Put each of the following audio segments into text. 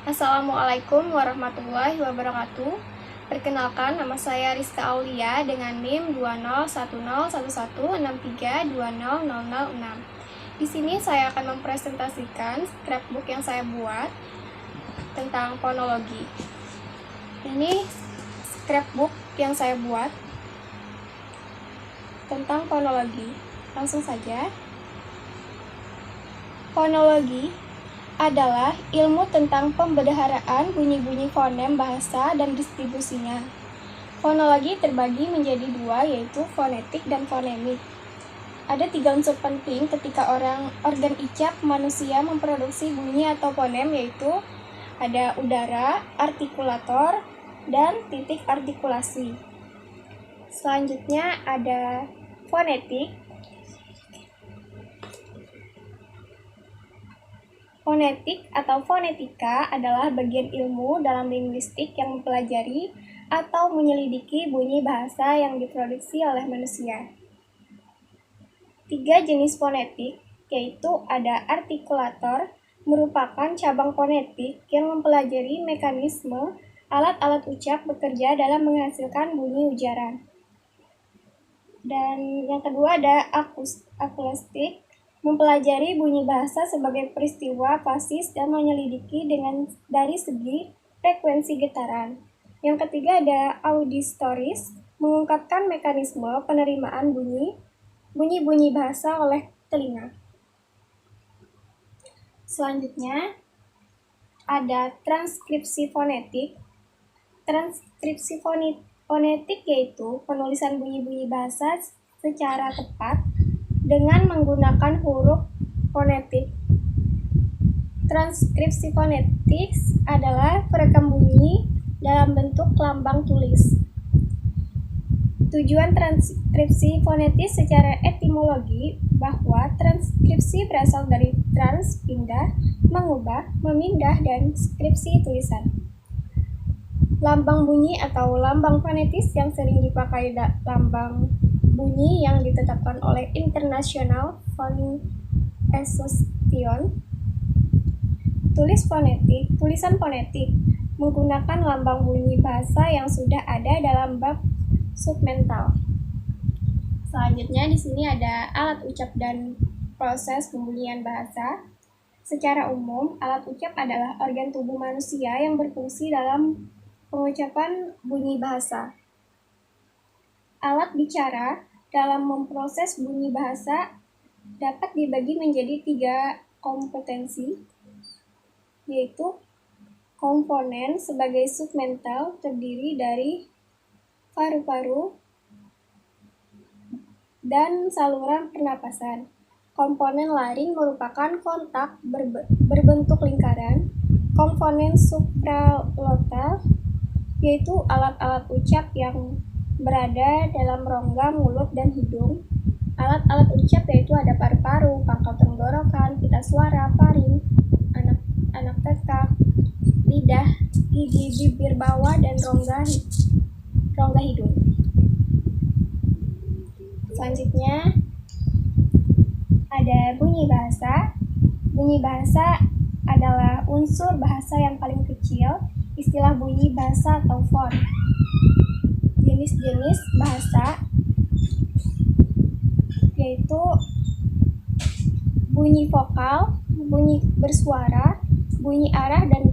Assalamualaikum warahmatullahi wabarakatuh. Perkenalkan, nama saya Rizka Aulia dengan NIM 20101163200006. Di sini saya akan mempresentasikan scrapbook yang saya buat tentang fonologi. Ini scrapbook yang saya buat tentang fonologi. Langsung saja. Fonologi adalah ilmu tentang pembendaharaan bunyi-bunyi fonem bahasa dan distribusinya. Fonologi terbagi menjadi dua, yaitu fonetik dan fonemik. Ada 3 unsur penting ketika organ icap manusia memproduksi bunyi atau fonem, yaitu ada udara, artikulator, dan titik artikulasi. Selanjutnya ada fonetik. Fonetik atau fonetika adalah bagian ilmu dalam linguistik yang mempelajari atau menyelidiki bunyi bahasa yang diproduksi oleh manusia. 3 jenis fonetik, yaitu ada artikulator, merupakan cabang fonetik yang mempelajari mekanisme alat-alat ucap bekerja dalam menghasilkan bunyi ujaran. Dan yang kedua ada akustik, mempelajari bunyi bahasa sebagai peristiwa fasis dan menyelidiki dari segi frekuensi getaran. Yang ketiga ada auditoris, mengungkapkan mekanisme penerimaan bunyi-bunyi bahasa oleh telinga. Selanjutnya ada transkripsi fonetik. Transkripsi fonetik yaitu penulisan bunyi-bunyi bahasa secara tepat dengan menggunakan huruf fonetik. Transkripsi fonetik adalah perekam bunyi dalam bentuk lambang tulis. Tujuan transkripsi fonetis secara etimologi bahwa transkripsi berasal dari trans, pindah, mengubah, memindah, dan skripsi, tulisan. Lambang bunyi atau lambang fonetis yang sering dipakai lambang bunyi yang ditetapkan oleh International Phonics Association. Tulisan fonetik menggunakan lambang bunyi bahasa yang sudah ada dalam bab submental. Selanjutnya di sini ada alat ucap dan proses pembunyian bahasa. Secara umum, alat ucap adalah organ tubuh manusia yang berfungsi dalam pengucapan bunyi bahasa. Alat bicara dalam memproses bunyi bahasa dapat dibagi menjadi 3 kompetensi, yaitu komponen sebagai submental terdiri dari paru-paru dan saluran pernapasan. Komponen laring merupakan kontak berbentuk lingkaran. Komponen supraglotal yaitu alat-alat ucap yang berada dalam rongga mulut dan hidung. Alat-alat ucap yaitu ada paru-paru, pangkal tenggorokan, pita suara, faring, anak tekak, lidah, gigi, bibir bawah, dan rongga hidung. Selanjutnya ada bunyi bahasa. Bunyi bahasa adalah unsur bahasa yang paling kecil. Istilah bunyi bahasa atau font. Jenis-jenis bahasa yaitu bunyi vokal, bunyi bersuara, bunyi arah dan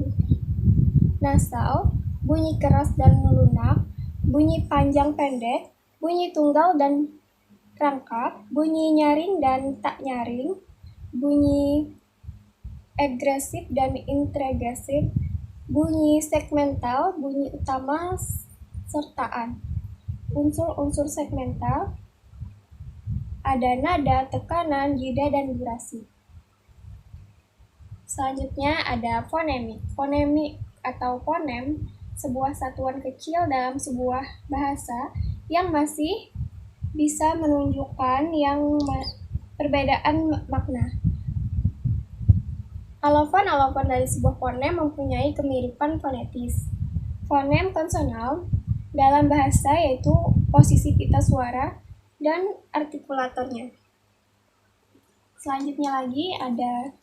nasal, bunyi keras dan lunak, bunyi panjang pendek, bunyi tunggal dan rangkap, bunyi nyaring dan tak nyaring, bunyi agresif dan intragresif, bunyi segmental, bunyi utama, sertaan. Unsur-unsur segmental ada nada, tekanan, jeda, dan durasi. Selanjutnya ada fonemik. Fonemik atau fonem sebuah satuan kecil dalam sebuah bahasa yang masih bisa menunjukkan perbedaan makna. Alofan-alofan dari sebuah fonem mempunyai kemiripan fonetis. Fonem konsonal dalam bahasa yaitu posisi pita suara dan artikulatornya. Selanjutnya lagi ada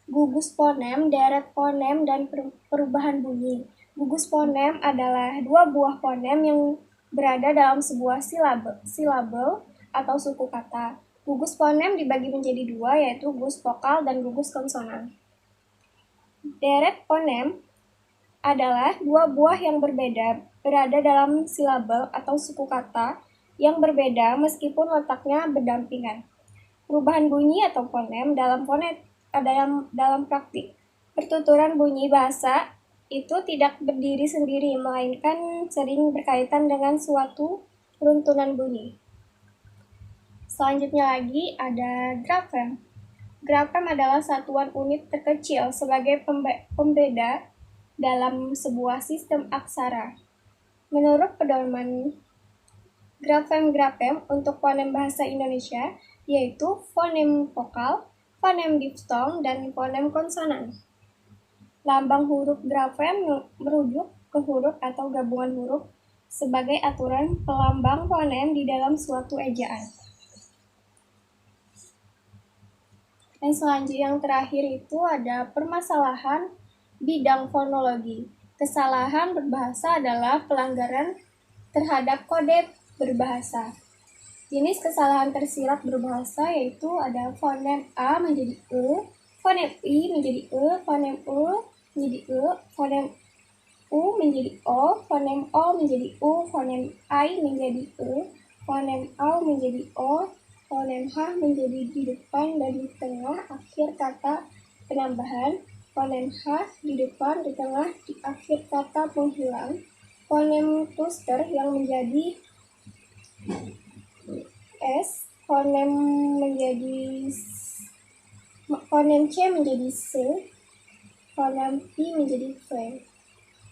Gugus fonem, deret fonem, dan perubahan bunyi. Gugus fonem adalah dua buah fonem yang berada dalam sebuah silabel atau suku kata. Gugus fonem dibagi menjadi dua, yaitu gugus vokal dan gugus konsonan. Deret fonem adalah dua buah yang berbeda, berada dalam silabel atau suku kata yang berbeda meskipun letaknya berdampingan. Perubahan bunyi atau fonem dalam praktik pertuturan bunyi bahasa itu tidak berdiri sendiri, melainkan sering berkaitan dengan suatu runtunan bunyi. Selanjutnya lagi ada grafem. Grafem adalah satuan unit terkecil sebagai pembeda dalam sebuah sistem aksara. Menurut pedoman grafem untuk fonem bahasa Indonesia, yaitu fonem vokal, fonem diftong, dan fonem konsonan. Lambang huruf grafem merujuk ke huruf atau gabungan huruf sebagai aturan pelambang fonem di dalam suatu ejaan. Dan selanjutnya yang terakhir itu ada permasalahan bidang fonologi. Kesalahan berbahasa adalah pelanggaran terhadap kode berbahasa. Jenis kesalahan tersirat berbahasa yaitu ada fonem A menjadi E, fonem I menjadi E, fonem E menjadi E, fonem U menjadi O, fonem O menjadi U, fonem I menjadi E, fonem A menjadi O, fonem H menjadi di depan dan di tengah akhir kata penambahan, fonem H di depan, di tengah, di akhir kata penghilang, fonem cluster yang menjadi S, fonem C menjadi C, fonem I menjadi V.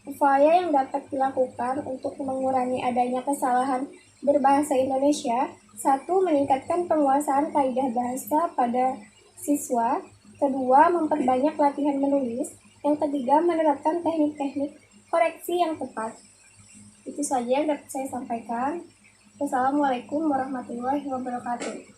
Upaya yang dapat dilakukan untuk mengurangi adanya kesalahan berbahasa Indonesia: 1. Meningkatkan penguasaan kaidah bahasa pada siswa. 2. Memperbanyak latihan menulis. Yang 3. Menerapkan teknik-teknik koreksi yang tepat. Itu saja yang dapat saya sampaikan. Wassalamualaikum warahmatullahi wabarakatuh.